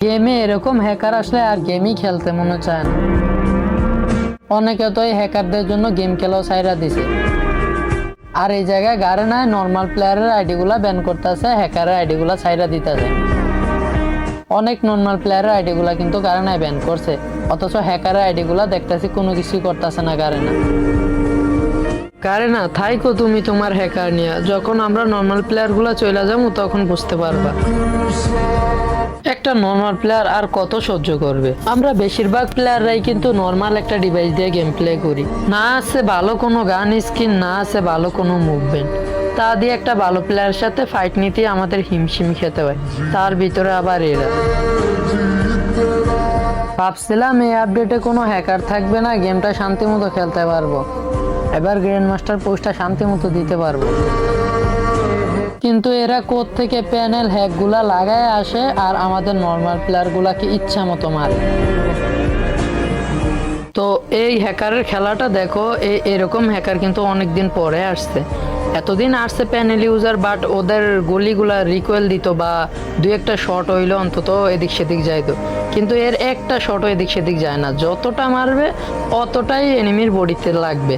গেমে এরকম হ্যাকার আসলে আর গেমই খেলতে মনে চায় না। অনেকে তো এই হ্যাকারদের জন্য গেম খেলাও ছাইরা দিছে। আর এই জায়গায় গারেনায় নর্মাল প্লেয়ারের আইডিগুলা ব্যান করতেছে, হ্যাকারের আইডিগুলা ছাইরা দিতেছে। অনেক নর্মাল প্লেয়ারের আইডিগুলা কিন্তু গারেনায় ব্যান করছে, অথচ হ্যাকারের আইডিগুলা দেখতেছি কোনো কিছুই করতেছে না গারেনা। গারেনা থাইকো তুমি তোমার হ্যাকার নিয়ে, যখন আমরা নর্মাল প্লেয়ারগুলা চলে যাবো তখন বুঝতে পারবা। একটা নর্মাল প্লেয়ার আর কত সহ্য করবে? আমরা বেশিরভাগ প্লেয়াররাই কিন্তু নর্মাল একটা ডিভাইস দিয়ে গেম প্লে করি, না আছে ভালো কোনো গান স্কিন, না আছে ভালো কোনো মুভমেন্ট। তা দিয়ে একটা ভালো প্লেয়ারের সাথে ফাইট নিতে আমাদের হিমশিম খেতে হয়, তার ভিতরে আবার এরা। ভাবছিলাম এই আপডেটে কোনো হ্যাকার থাকবে না, গেমটা শান্তি মতো খেলতে পারবো, এবার গ্র্যান্ড মাস্টার পোস্টটা শান্তি মতো দিতে পারবো। কিন্তু এরা কোথ থেকে প্যানেল হ্যাকগুলা লাগায় আসে আর আমাদের নর্মাল প্লেয়ারগুলাকে ইচ্ছা মতো মারে। তো এই হ্যাকারের খেলাটা দেখো, এরকম হ্যাকার কিন্তু অনেকদিন পরে আসছে। এতদিন আসছে প্যানেল ইউজার, বাট ওদের গলিগুলা রিকোয়েল দিত বা দুই একটা শট হইলো অন্তত এদিক সেদিক যাইতো, কিন্তু এর একটা শটও এদিক সেদিক যায় না, যতটা মারবে অতটাই এনিমির বডিতে লাগবে।